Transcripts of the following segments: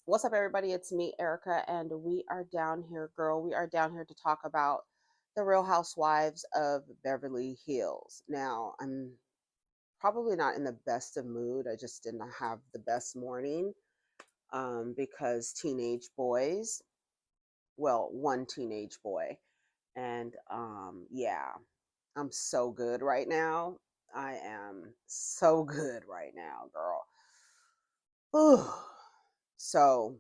What's up, everybody? It's me, Erika, and we are down here, girl. We are down here to talk about the Real Housewives of Beverly Hills. Now, I'm probably not in the best of mood. I just didn't have the best morning because teenage boys, well, one teenage boy, and yeah, I'm so good right now. I am so good right now, girl. Whew. So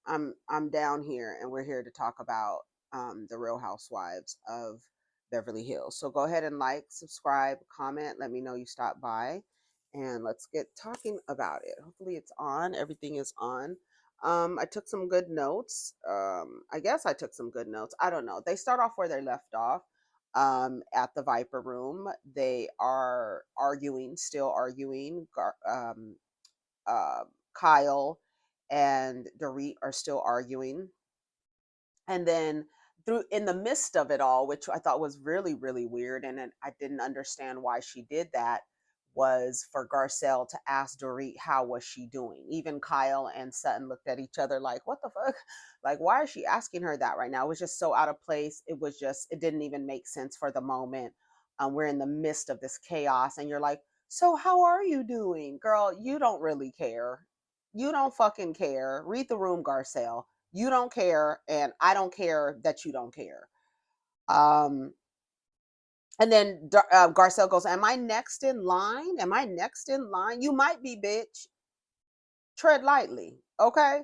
I'm down here and we're here to talk about the Real Housewives of Beverly Hills. So go ahead and like, subscribe, comment, let me know you stopped by, and let's get talking about it. Hopefully it's on. Everything is on. I took some good notes. I guess I took some good notes. I don't know. They start off where they left off. At the Viper Room, they are arguing, still arguing. Uh, Kyle and Dorit are still arguing. And then through in the midst of it all, which I thought was really, really weird, and then I didn't understand why she did that, was for Garcelle to ask Dorit how was she doing. Even Kyle and Sutton looked at each other like, what the fuck? Like, why is she asking her that right now? It was just so out of place. It didn't even make sense for the moment. We're in the midst of this chaos, and you're like, so how are you doing? Girl, you don't really care. You don't fucking care. Read the room, Garcelle. You don't care, and I don't care that you don't care. Um, and then Garcelle goes, am I next in line? Am I next in line? You might be, bitch. Tread lightly, okay?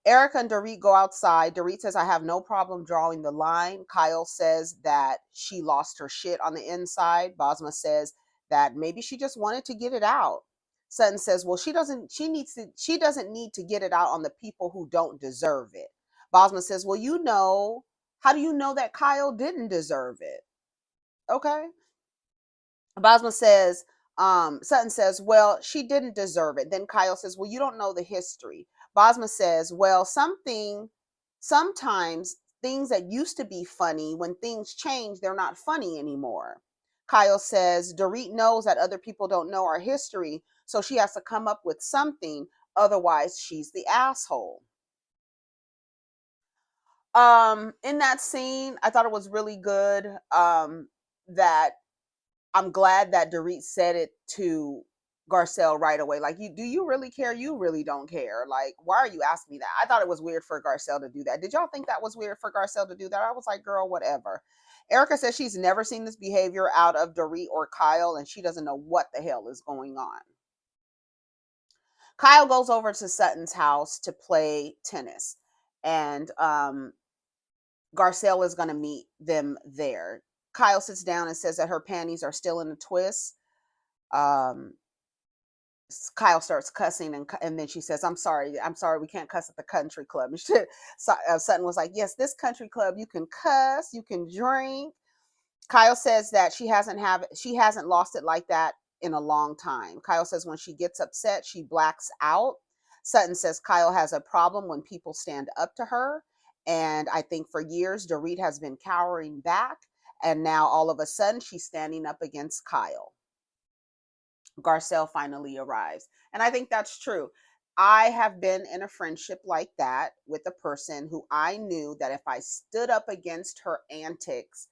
Erika and Dorit go outside. Dorit says, I have no problem drawing the line. Kyle says that she lost her shit on the inside. Bosma says that maybe she just wanted to get it out. Sutton says, well, she doesn't need to get it out on the people who don't deserve it. Bosma says, well, how do you know that Kyle didn't deserve it? Okay. Bosma says, Sutton says, well, she didn't deserve it. Then Kyle says, well, you don't know the history. Bosma says, well, sometimes things that used to be funny, when things change, they're not funny anymore. Kyle says, Dorit knows that other people don't know our history, so she has to come up with something. Otherwise, she's the asshole. In that scene, I thought it was really good. That I'm glad that Dorit said it to Garcelle right away. Like, do you really care? You really don't care. Like, why are you asking me that? I thought it was weird for Garcelle to do that. Did y'all think that was weird for Garcelle to do that? I was like, girl, whatever. Erika says she's never seen this behavior out of Dorit or Kyle, and she doesn't know what the hell is going on. Kyle goes over to Sutton's house to play tennis, and Garcelle is going to meet them there. Kyle sits down and says that her panties are still in a twist. Um, Kyle starts cussing, and then she says, I'm sorry, we can't cuss at the country club. Sutton was like, yes, this country club, you can cuss, you can drink. Kyle says that she hasn't lost it like that in a long time. Kyle says when she gets upset, she blacks out. Sutton says Kyle has a problem when people stand up to her. And I think for years, Dorit has been cowering back. And now all of a sudden, she's standing up against Kyle. Garcelle finally arrives. And I think that's true. I have been in a friendship like that with a person who I knew that if I stood up against her antics,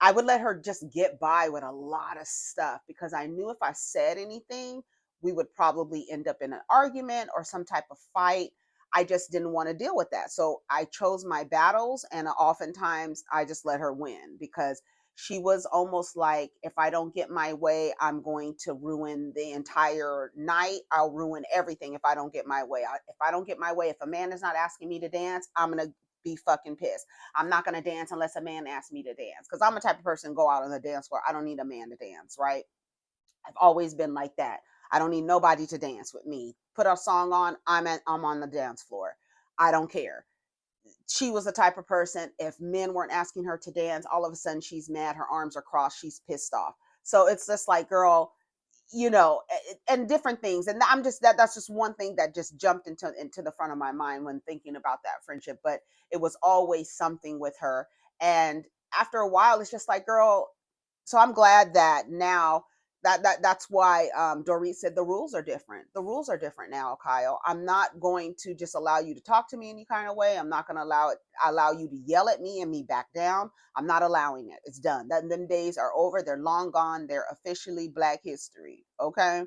I would let her just get by with a lot of stuff, because I knew if I said anything, we would probably end up in an argument or some type of fight. I just didn't want to deal with that. So I chose my battles, and oftentimes I just let her win, because she was almost like, if I don't get my way, I'm going to ruin the entire night. I'll ruin everything if I don't get my way. If I don't get my way, if a man is not asking me to dance, I'm going to be fucking pissed. I'm not going to dance unless a man asks me to dance, because I'm the type of person go out on the dance floor. I don't need a man to dance, right? I've always been like that. I don't need nobody to dance with me. Put a song on, I'm on the dance floor. I don't care. She was the type of person, if men weren't asking her to dance, all of a sudden she's mad, her arms are crossed, she's pissed off. So it's just like, girl, and different things. And I'm just that's just one thing that just jumped into the front of my mind when thinking about that friendship. But it was always something with her. And after a while, it's just like, girl, so I'm glad that now That's why Dorit said the rules are different. The rules are different now, Kyle. I'm not going to just allow you to talk to me any kind of way. I'm not going to allow you to yell at me and me back down. I'm not allowing it. It's done. Them days are over. They're long gone. They're officially Black history. Okay.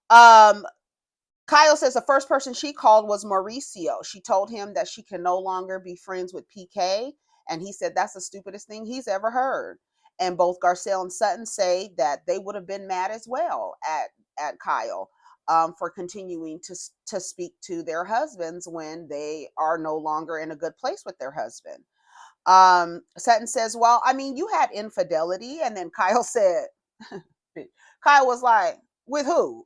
Um, Kyle says the first person she called was Mauricio. She told him that she can no longer be friends with PK, and he said that's the stupidest thing he's ever heard. And both Garcelle and Sutton say that they would have been mad as well at Kyle for continuing to speak to their husbands when they are no longer in a good place with their husband. Sutton says, "Well, I mean, you had infidelity," and then Kyle said, Kyle was like, "With who?"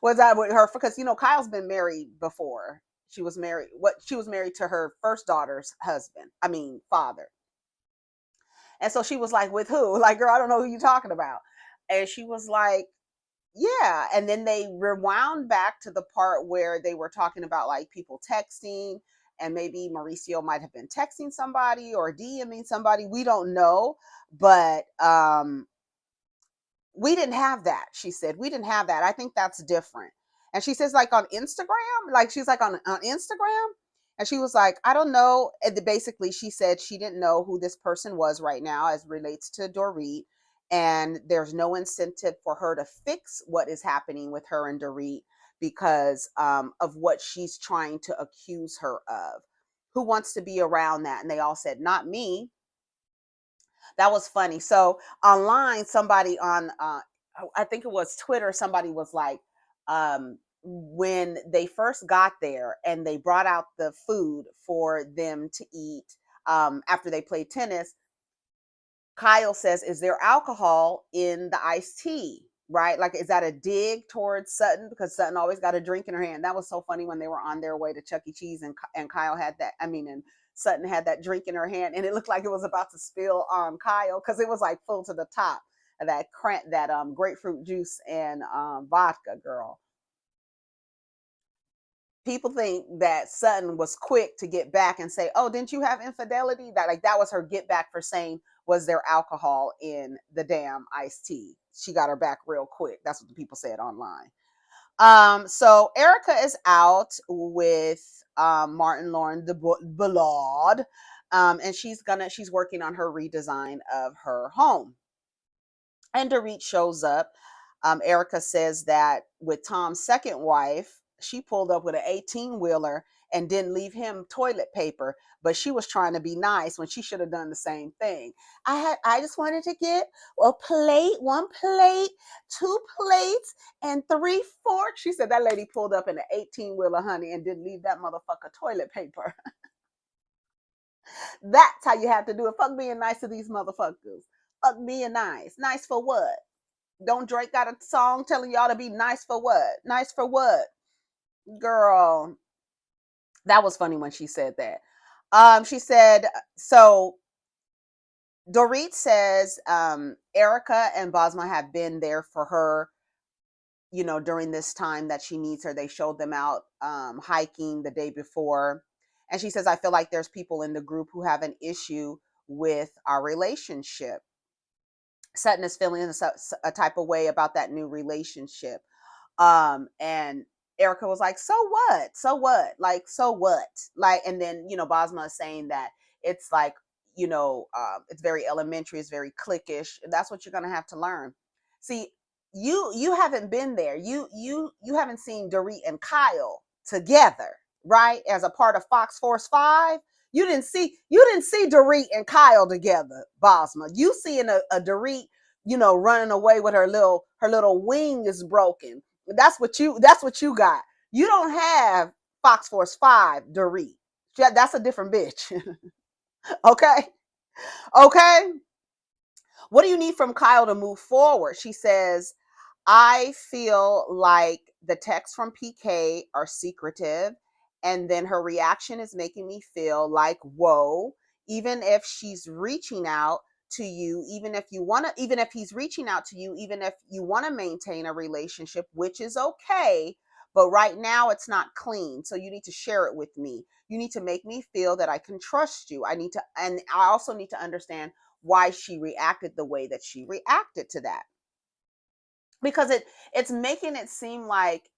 Was that with her? Because Kyle's been married before. She was married to her first daughter's husband. I mean, father. And so she was like, "With who?" Like, girl, I don't know who you're talking about. And she was like, "Yeah." And then they rewound back to the part where they were talking about like people texting, and maybe Mauricio might have been texting somebody or DMing somebody. We don't know, but we didn't have that. She said, we didn't have that. I think that's different. And she says, like on Instagram, like she's like on Instagram. And she was like, I don't know. And basically, she said she didn't know who this person was right now as relates to Dorit. And there's no incentive for her to fix what is happening with her and Dorit because of what she's trying to accuse her of. Who wants to be around that? And they all said, not me. That was funny. So online, somebody on, I think it was Twitter, somebody was like, when they first got there and they brought out the food for them to eat after they played tennis, Kyle says, "Is there alcohol in the iced tea?" Right? Like, is that a dig towards Sutton? Because Sutton always got a drink in her hand. That was so funny when they were on their way to Chuck E. Cheese and Kyle had that. I mean, and Sutton had that drink in her hand, and it looked like it was about to spill on Kyle because it was like full to the top of that grapefruit juice and vodka, girl. People think that Sutton was quick to get back and say, "Oh, didn't you have infidelity?" That was her get back for saying, "Was there alcohol in the damn iced tea?" She got her back real quick. That's what the people said online. So Erika is out with Martin Lauren de Ballade, and she's working on her redesign of her home. And Dorit shows up. Erika says that with Tom's second wife, she pulled up with an 18 wheeler and didn't leave him toilet paper, but she was trying to be nice when she should have done the same thing. I just wanted to get one plate, two plates, and three forks. She said that lady pulled up in an 18 wheeler, honey, and didn't leave that motherfucker toilet paper. That's how you have to do it. Fuck being nice to these motherfuckers. Fuck being nice. Nice for what? Don't Drake got a song telling y'all to be nice for what? Nice for what? Girl, that was funny when she said that. She said, so Dorit says Erika and Bosma have been there for her, during this time that she needs her. They showed them out hiking the day before. And she says, I feel like there's people in the group who have an issue with our relationship. Sutton is feeling a type of way about that new relationship. And Erika was like, so what? So what? Like, so what? Like, and then, Bosma is saying that it's like, it's very elementary, it's very cliquish. That's what you're gonna have to learn. See, you haven't been there. You haven't seen Dorit and Kyle together, right? As a part of Fox Force 5. You didn't see Dorit and Kyle together, Bosma. You seeing a Dorit, running away with her little wing is broken. That's what you got. You don't have Fox Force 5 Dorit. That's a different bitch. Okay. Okay. What do you need from Kyle to move forward? She says, I feel like the texts from PK are secretive. And then her reaction is making me feel like, whoa, even if she's reaching out to you, even if he's reaching out to you, even if you want to maintain a relationship, which is okay. But right now it's not clean. So you need to share it with me. You need to make me feel that I can trust you. And I also need to understand why she reacted the way that she reacted to that, because it's making it seem like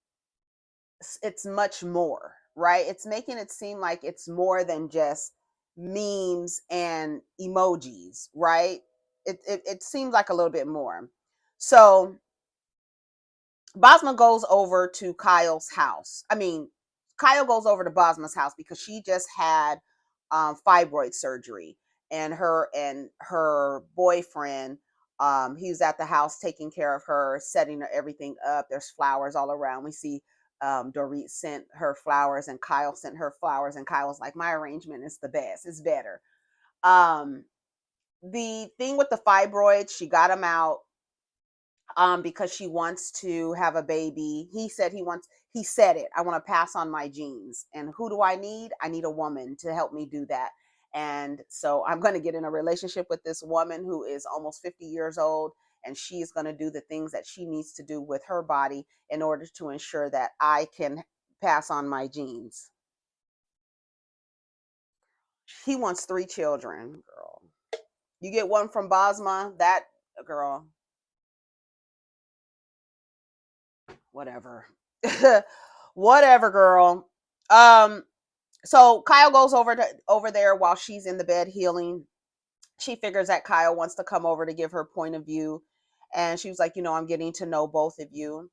it's much more, right? It's making it seem like it's more than just memes and emojis, right? It seems like a little bit more. So Bosma goes over to Kyle's house. I mean, Kyle goes over to Bosma's house because she just had fibroid surgery, and her boyfriend, he was at the house taking care of her, setting everything up. There's flowers all around. We see Dorit sent her flowers, and Kyle sent her flowers, and Kyle was like, "My arrangement is the best. It's better." Um, the thing with the fibroids, she got them out because she wants to have a baby. He said it, I want to pass on my genes. And who do I need? I need a woman to help me do that. And so I'm going to get in a relationship with this woman who is almost 50 years old. And she is going to do the things that she needs to do with her body in order to ensure that I can pass on my genes. He wants 3 children, girl. You get one from Bosma, that girl, whatever. Whatever, girl. Um, so Kyle goes over there while she's in the bed healing. She figures that Kyle wants to come over to give her point of view, and she was like, I'm getting to know both of you.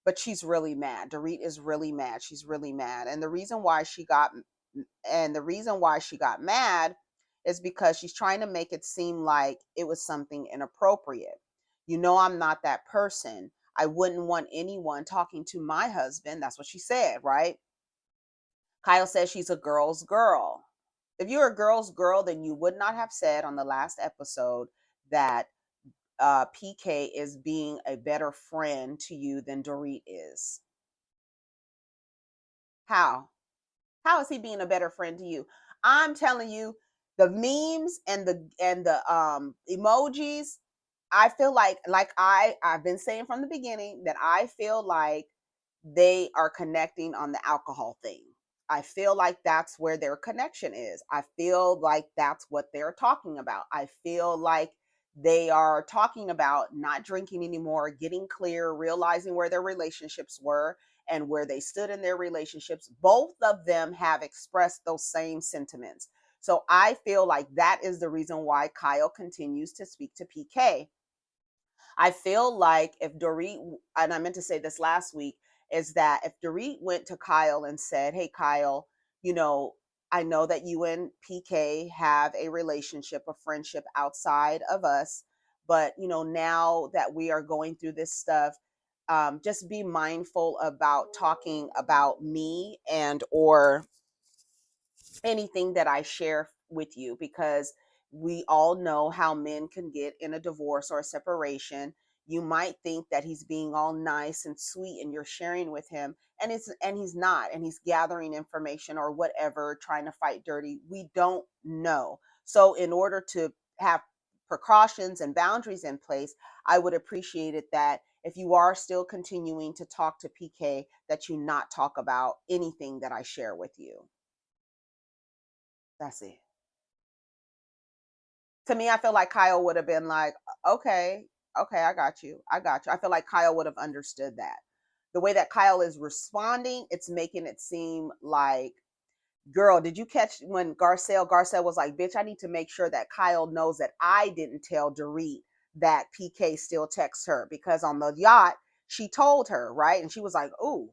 But she's really mad. Dorit is really mad. She's really mad. And the reason why she got mad is because she's trying to make it seem like it was something inappropriate. I'm not that person. I wouldn't want anyone talking to my husband. That's what she said, right? Kyle says she's a girl's girl. If you're a girl's girl, then you would not have said on the last episode that PK is being a better friend to you than Dorit is. How? How is he being a better friend to you? I'm telling you, the memes and the emojis, I feel like I've been saying from the beginning that I feel like they are connecting on the alcohol thing. I feel like that's where their connection is. I feel like that's what they're talking about. I feel like they are talking about not drinking anymore, getting clear, realizing where their relationships were and where they stood in their relationships. Both of them have expressed those same sentiments. So I feel like that is the reason why Kyle continues to speak to PK. I feel like if Dorit, and I meant to say this last week, is that if Dorit went to Kyle and said, "Hey, Kyle, I know that you and PK have a relationship, a friendship outside of us, but, now that we are going through this stuff, just be mindful about talking about me and or anything that I share with you, because we all know how men can get in a divorce or a separation. You might think that he's being all nice and sweet and you're sharing with him, and he's not, and he's gathering information or whatever, trying to fight dirty. We don't know. So in order to have precautions and boundaries in place, I would appreciate it that if you are still continuing to talk to PK, that you not talk about anything that I share with you. That's it. To me, I feel like Kyle would have been like, okay, okay, I got you. I got you. I feel like Kyle would have understood that. The way that Kyle is responding, it's making it seem like, girl, did you catch when Garcelle was like, bitch, I need to make sure that Kyle knows that I didn't tell Dorit that PK still texts her, because on the yacht, she told her, right? And she was like, ooh,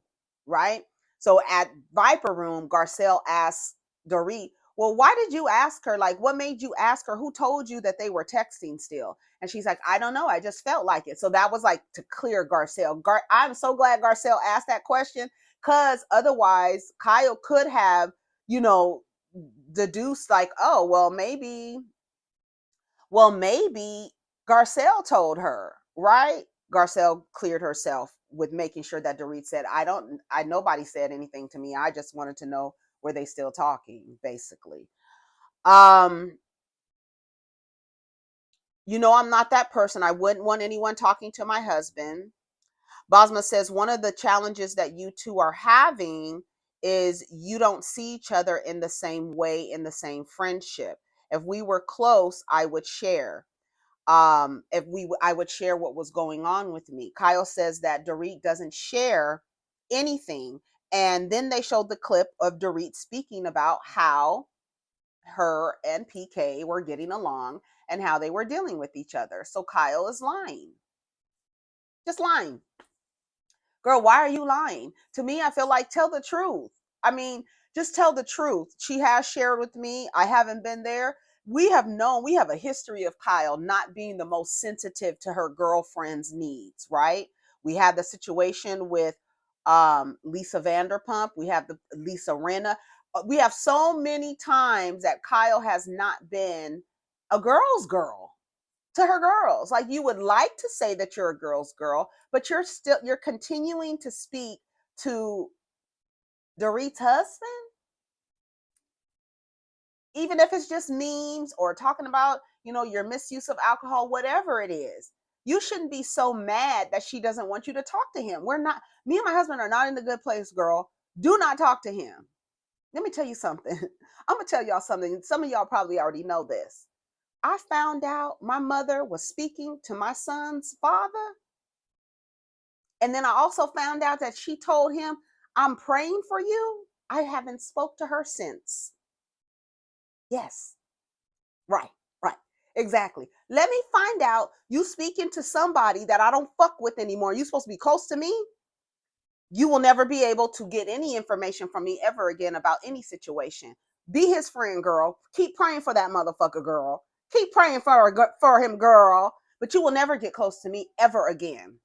right? So at Viper Room, Garcelle asked Dorit, well, why did you ask her? Like, what made you ask her? Who told you that they were texting still? And she's like, I don't know. I just felt like it. So that was like to clear Garcelle. I'm so glad Garcelle asked that question, because otherwise Kyle could have, you know, deduced like, oh, well maybe Garcelle told her, right? Garcelle cleared herself with making sure that Dorit said, nobody said anything to me. I just wanted to know, were they still talking, basically. Um, I'm not that person. I wouldn't want anyone talking to my husband. Bosma says one of the challenges that you two are having is you don't see each other in the same way, in the same friendship. If we were close, I would share. I would share what was going on with me. Kyle says that Dorit doesn't share anything. And then they showed the clip of Dorit speaking about how her and PK were getting along and how they were dealing with each other. So Kyle is lying. Just lying. Girl, why are you lying? To me, I feel like tell the truth. I mean, just tell the truth. She has shared with me. I haven't been there. We have a history of Kyle not being the most sensitive to her girlfriend's needs, right? We had the situation with Lisa Vanderpump. We have the Lisa Rinna. We have so many times that Kyle has not been a girl's girl to her girls. Like, you would like to say that you're a girl's girl, but you're continuing to speak to Dorit's husband, even if it's just memes or talking about, your misuse of alcohol, whatever it is. You shouldn't be so mad that she doesn't want you to talk to him. Me and my husband are not in the good place, girl. Do not talk to him. Let me tell you something. I'm going to tell y'all something. Some of y'all probably already know this. I found out my mother was speaking to my son's father. And then I also found out that she told him, I'm praying for you. I haven't spoke to her since. Yes. Right. Right. Exactly. Let me find out you speaking to somebody that I don't fuck with anymore. You supposed to be close to me. You will never be able to get any information from me ever again about any situation. Be his friend, girl. Keep praying for that motherfucker, girl. Keep praying for him, girl. But you will never get close to me ever again.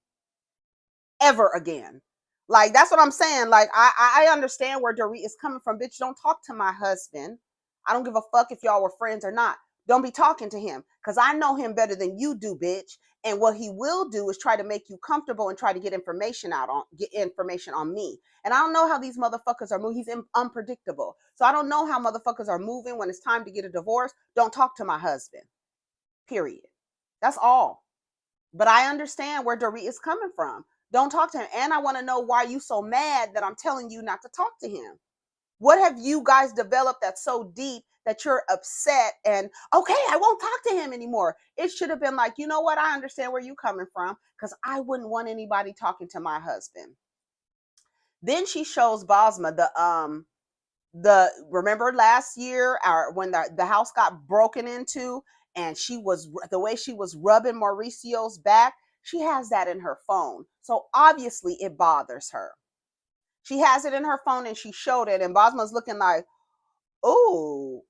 Ever again. Like, that's what I'm saying. Like, I understand where Dorit is coming from. Bitch, don't talk to my husband. I don't give a fuck if y'all were friends or not. Don't be talking to him, because I know him better than you do, bitch. And what he will do is try to make you comfortable and try to get information on me. And I don't know how these motherfuckers are moving. He's unpredictable. So I don't know how motherfuckers are moving when it's time to get a divorce. Don't talk to my husband. Period. That's all. But I understand where Dorit is coming from. Don't talk to him. And I want to know why you so mad that I'm telling you not to talk to him. What have you guys developed that's so deep that you're upset and, okay, I won't talk to him anymore? It should have been like, you know what? I understand where you're coming from, because I wouldn't want anybody talking to my husband. Then she shows Bosma remember last year, when the house got broken into, and the way she was rubbing Mauricio's back, she has that in her phone. So obviously it bothers her. She has it in her phone and she showed it, and Bosma's looking like, oh,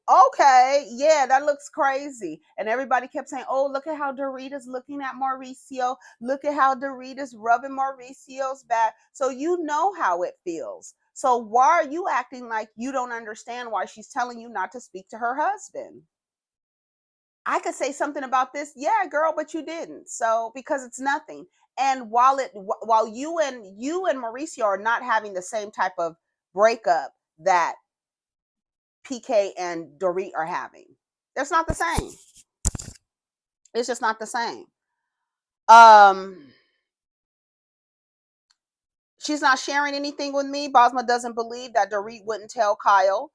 okay, yeah, that looks crazy. And everybody kept saying, oh, look at how Dorita's looking at Mauricio. Look at how Dorita's rubbing Mauricio's back. So you know how it feels. So why are you acting like you don't understand why she's telling you not to speak to her husband? I could say something about this, yeah, girl, but you didn't. So, because it's nothing. And while you and Mauricio are not having the same type of breakup that PK and Dorit are having, it's not the same. It's just not the same. She's not sharing anything with me. Bosma doesn't believe that Dorit wouldn't tell Kyle.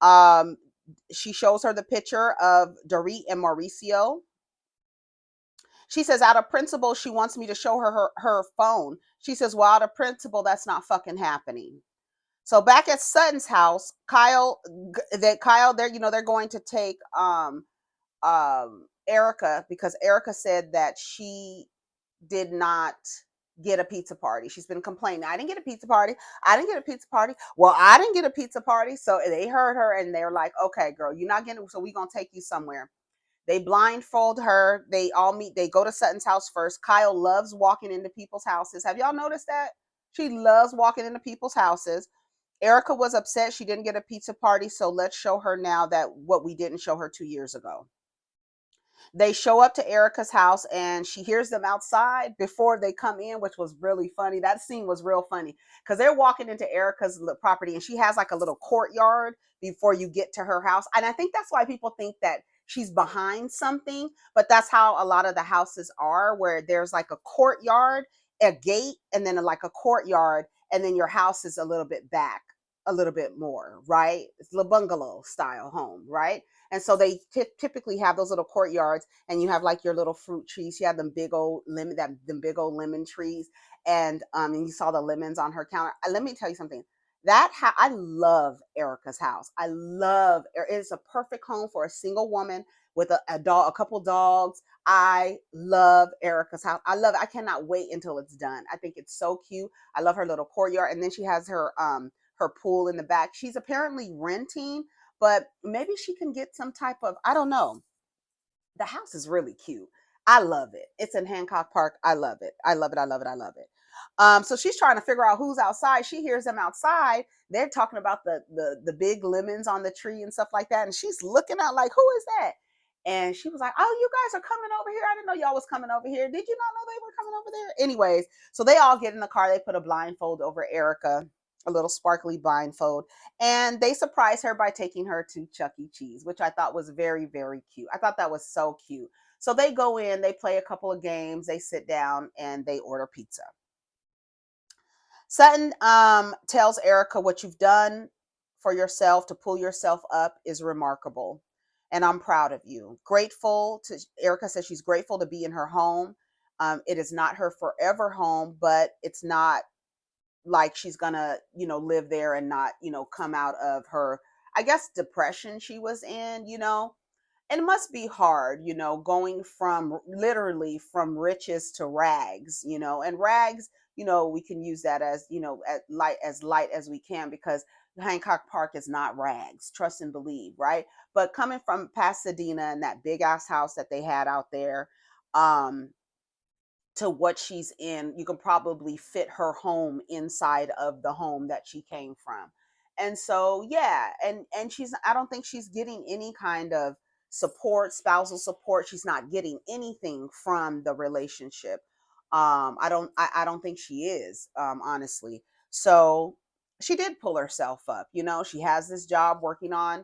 Um, she shows her the picture of Dorit and Mauricio. She says, out of principle, she wants me to show her phone. She says, well, out of principle, that's not fucking happening. So back at Sutton's house, Kyle, they're going to take Erika, because Erika said that she did not get a pizza party. She's been complaining, I didn't get a pizza party. I didn't get a pizza party. Well, I didn't get a pizza party. So they heard her and they're like, okay, girl, you're not getting, so we're going to take you somewhere. They blindfold her. They all meet. They go to Sutton's house first. Kyle loves walking into people's houses. Have y'all noticed that? She loves walking into people's houses. Erika was upset she didn't get a pizza party, so let's show her now that what we didn't show her 2 years ago. They show up to Erika's house and she hears them outside before they come in, which was really funny. That scene was real funny because they're walking into Erika's property and she has like a little courtyard before you get to her house. And I think that's why people think that she's behind something, but that's how a lot of the houses are, where there's like a courtyard, a gate, and then like a courtyard, and then your house is a little bit back. a little bit more, right? It's a bungalow style home, right? And so they typically have those little courtyards, and you have like your little fruit trees. You have them big old lemon, them big old lemon trees, and you saw the lemons on her counter. Let me tell you something. I love Erika's house. I love it's a perfect home for a single woman with a dog, a couple dogs. I love Erika's house. I love it. I cannot wait until it's done. I think it's so cute. I love her little courtyard, and then she has her pool in the back. She's apparently renting, but maybe she can get some type of, I don't know. The house is really cute. I love it. It's in Hancock Park. I love it. I love it. I love it. I love it. So she's trying to figure out who's outside. She hears them outside. They're talking about the big lemons on the tree and stuff like that. And she's looking out like, who is that? And she was like, oh, you guys are coming over here. I didn't know y'all was coming over here. Did you not know they were coming over there? Anyways, so they all get in the car. They put a blindfold over Erika, a little sparkly blindfold, and they surprise her by taking her to Chuck E. Cheese, which I thought was very, very cute. I thought that was so cute. So they go in, they play a couple of games, they sit down, and they order pizza. Sutton tells Erika, what you've done for yourself to pull yourself up is remarkable. And I'm proud of you. Grateful to, Erika says she's grateful to be in her home. It is not her forever home, but it's not like she's gonna, live there and not, come out of her, I guess, depression she was in. And it must be hard, going from literally from riches to rags, and rags, we can use that as, light as we can, because Hancock Park is not rags, trust and believe, right? But coming from Pasadena and that big ass house that they had out there, um, to what she's in, you can probably fit her home inside of the home that she came from. And so, yeah, and she's, I don't think she's getting any kind of support, spousal support. She's not getting anything from the relationship. I don't think she is, honestly. So she did pull herself up. She has this job working on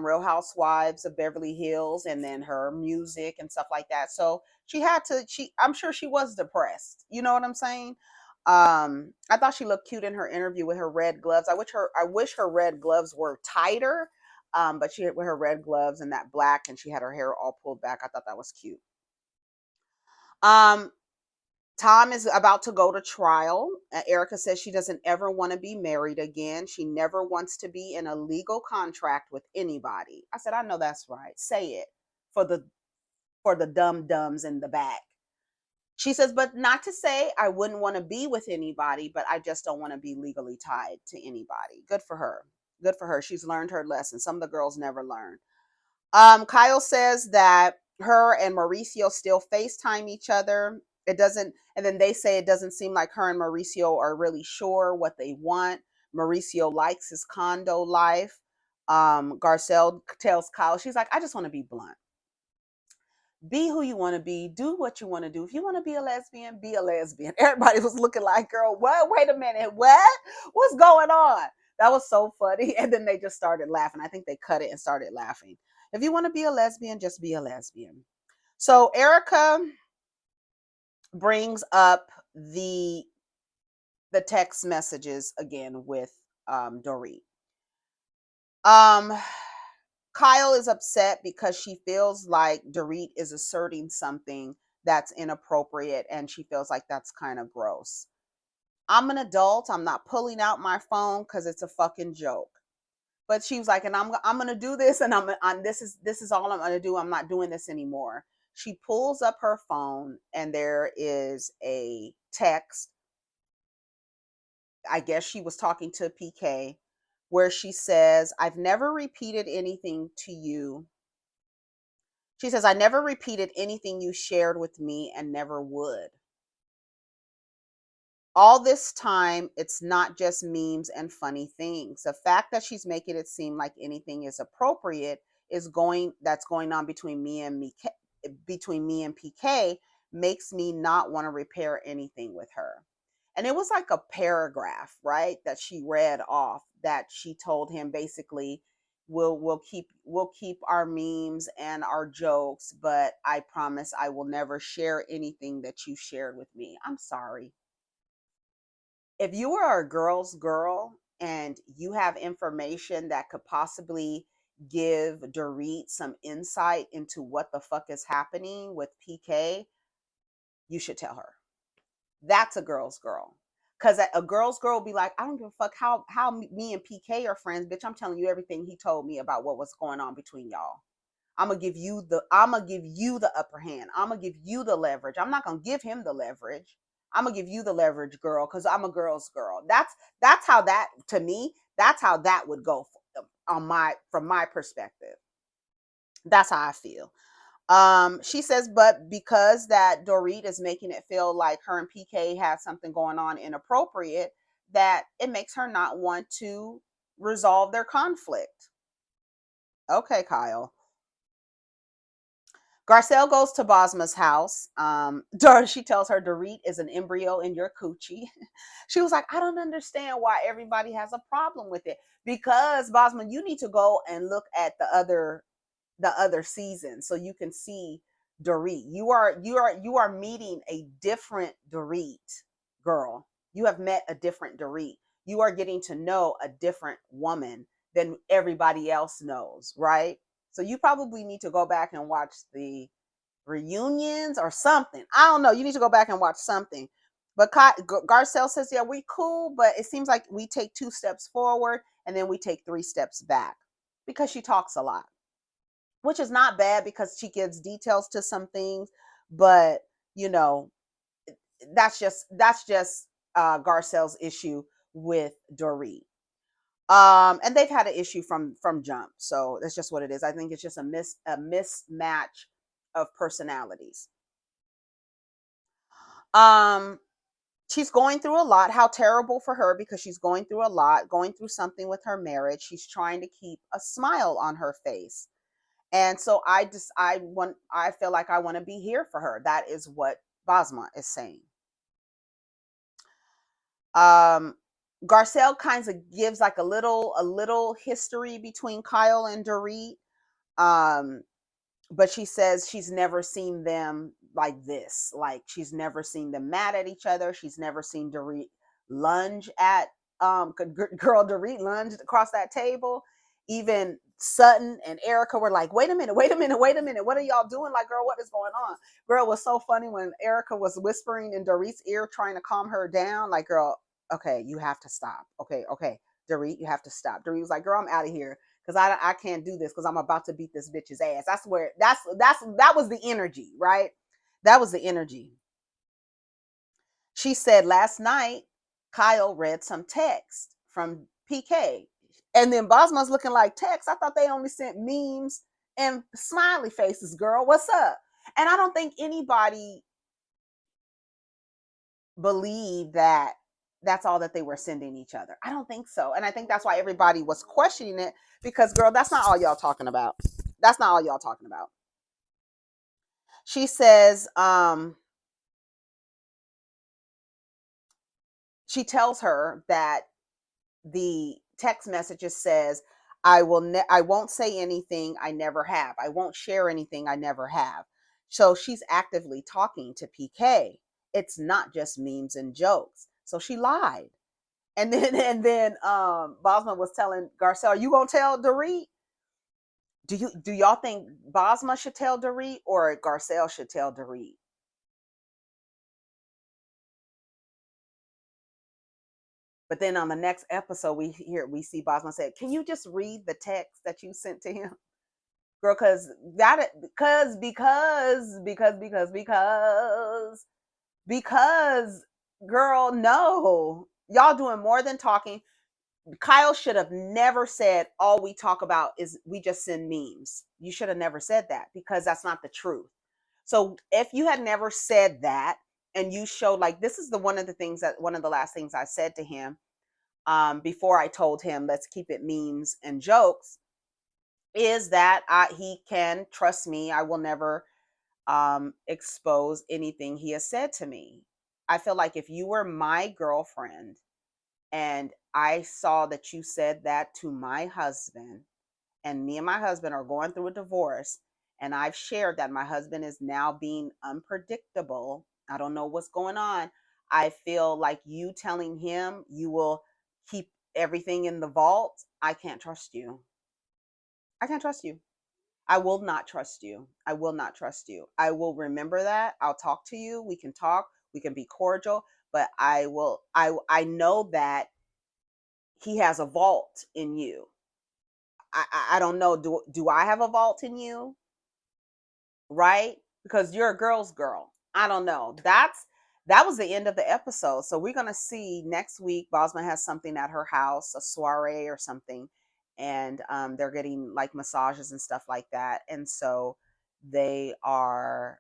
Real Housewives of Beverly Hills, and then her music and stuff like that. So I'm sure she was depressed. You know what I'm saying? I thought she looked cute in her interview with her red gloves. I wish her red gloves were tighter. But she had with her red gloves and that black, and she had her hair all pulled back. I thought that was cute. Um, Tom is about to go to trial. Erika says she doesn't ever want to be married again. She never wants to be in a legal contract with anybody. I said, I know that's right. Say it for the dumb dumbs in the back. She says, but not to say I wouldn't want to be with anybody, but I just don't want to be legally tied to anybody. Good for her. Good for her. She's learned her lesson. Some of the girls never learn. Kyle says that her and Mauricio still FaceTime each other. It doesn't, and then they say it doesn't seem like her and Mauricio are really sure what they want. Mauricio likes his condo life. Garcelle tells Kyle, she's like, I just want to be blunt. Be who you want to be. Do what you want to do. If you want to be a lesbian, be a lesbian. Everybody was looking like, girl, what? Wait a minute. What? What's going on? That was so funny. And then they just started laughing. I think they cut it and started laughing. If you want to be a lesbian, just be a lesbian. So Erika brings up the text messages again with Dorit. Kyle is upset because she feels like Dorit is asserting something that's inappropriate, and she feels like that's kind of gross. I'm an adult. I'm not pulling out my phone because it's a fucking joke. But she was like, and I'm gonna do this, and this is all I'm gonna do. I'm not doing this anymore. She pulls up her phone, and there is a text. I guess she was talking to PK, where she says, I've never repeated anything to you. She says, I never repeated anything you shared with me and never would. All this time, it's not just memes and funny things. The fact that she's making it seem like anything is appropriate that's going on between me and PK makes me not want to repair anything with her. And it was like a paragraph, right, that she read off, that she told him basically, we'll keep our memes and our jokes, but I promise I will never share anything that you shared with me. I'm sorry. If you are a girl's girl and you have information that could possibly give Dorit some insight into what the fuck is happening with PK, you should tell her. That's a girl's girl. Cause a girl's girl will be like, I don't give a fuck how me and PK are friends, bitch. I'm telling you everything he told me about what was going on between y'all. I'm gonna give you the upper hand. I'm gonna give you the leverage. I'm not gonna give him the leverage. I'm gonna give you the leverage, girl, because I'm a girl's girl. That's how that, to me, that's how that would go on my from my perspective. That's how I feel. She says, but because that Dorit is making it feel like her and PK have something going on inappropriate, that it makes her not want to resolve their conflict. Okay, Kyle. Garcelle goes to Bosma's house. She tells her Dorit is an embryo in your coochie. She was like, I don't understand why everybody has a problem with it. Because Bosma, you need to go and look at the other season so you can see Dorit. You are meeting a different Dorit, girl. You have met a different Dorit. You are getting to know a different woman than everybody else knows, right? So you probably need to go back and watch the reunions or something. I don't know. You need to go back and watch something. But Garcelle says, yeah, we cool, but it seems like we take 2 steps forward and then we take 3 steps back because she talks a lot, which is not bad because she gives details to some things, but you know, that's just Garcelle's issue with Dorit. And they've had an issue from jump, so that's just what it is. I think it's just a mismatch of personalities. Um, she's going through a lot. How terrible for her, because she's going through a lot, going through something with her marriage. She's trying to keep a smile on her face. And so I feel like I want to be here for her. That is what Basma is saying. Um, Garcelle kind of gives like a little history between Kyle and Dorit. Um, but she says she's never seen them like this. Like she's never seen them mad at each other. She's never seen Dorit lunge at girl Dorit lunged across that table. Even Sutton and Erika were like, wait a minute, wait a minute, wait a minute. What are y'all doing? Like, girl, what is going on? Girl, it was so funny when Erika was whispering in Dorit's ear, trying to calm her down. Like, girl, okay, you have to stop. Okay, okay. Dorit, you have to stop. Dorit was like, girl, I'm out of here because I can't do this because I'm about to beat this bitch's ass. That was the energy, right? That was the energy. She said last night Kyle read some text from PK. And then Bosma's looking like, text? I thought they only sent memes and smiley faces, girl. What's up? And I don't think anybody believed that that's all that they were sending each other. I don't think so. And I think that's why everybody was questioning it, because girl, that's not all y'all talking about. That's not all y'all talking about. She says, she tells her that the text messages says, I won't say anything I never have. I won't share anything I never have. So she's actively talking to PK. It's not just memes and jokes. So she lied. And then Bosma was telling Garcelle, are you gonna tell Dorit? Do y'all think Bosma should tell Dorit or Garcelle should tell Dorit? But then on the next episode, we see Bosma say, "Can you just read the text that you sent to him, girl? Because, girl, no, y'all doing more than talking. Kyle should have never said all we talk about is we just send memes. You should have never said that because that's not the truth. So if you had never said that and you showed, like, this is the one of the last things I said to him before I told him let's keep it memes and jokes, is that he can trust me. I will never expose anything he has said to me. I feel like if you were my girlfriend and I saw that you said that to my husband, and me and my husband are going through a divorce, and I've shared that my husband is now being unpredictable, I don't know what's going on, I feel like you telling him you will keep everything in the vault, I can't trust you. I can't trust you. I will not trust you. I will not trust you. I will remember that. I'll talk to you. We can talk. We can be cordial, but I know that he has a vault in you. I don't know. Do I have a vault in you? Right? Because you're a girl's girl. I don't know. That was the end of the episode. So we're gonna see next week. Bosma has something at her house, a soiree or something, and they're getting like massages and stuff like that. And so they are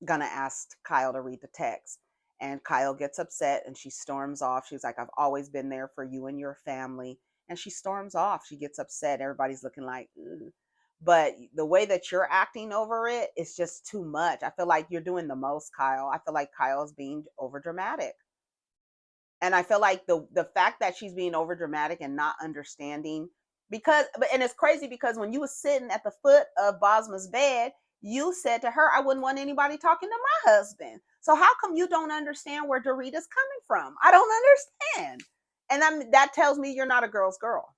gonna ask Kyle to read the text. And Kyle gets upset and she storms off. She's like, I've always been there for you and your family. And she storms off. She gets upset. Everybody's looking like, ugh. But the way that you're acting over it is just too much. I feel like you're doing the most, Kyle. I feel like Kyle's being over dramatic. And I feel like the fact that she's being over dramatic and not understanding, because and it's crazy because when you was sitting at the foot of Bosma's bed, you said to her, I wouldn't want anybody talking to my husband. So how come you don't understand where Dorita's coming from? I don't understand. And that tells me you're not a girl's girl.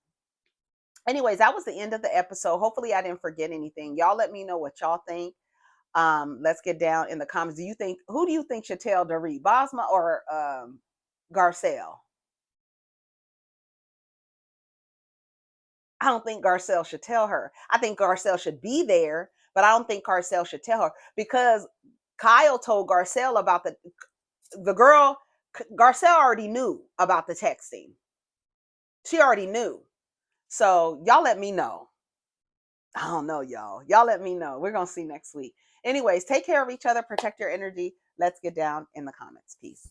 Anyways, that was the end of the episode. Hopefully I didn't forget anything. Y'all let me know what y'all think. Let's get down in the comments. Who do you think should tell Dorit, Bosma or Garcelle? I don't think Garcelle should tell her. I think Garcelle should be there, but I don't think Garcelle should tell her because Kyle told Garcelle about the girl. Garcelle already knew about the texting. She already knew. So y'all let me know. I don't know, y'all. Y'all let me know. We're going to see next week. Anyways, take care of each other. Protect your energy. Let's get down in the comments. Peace.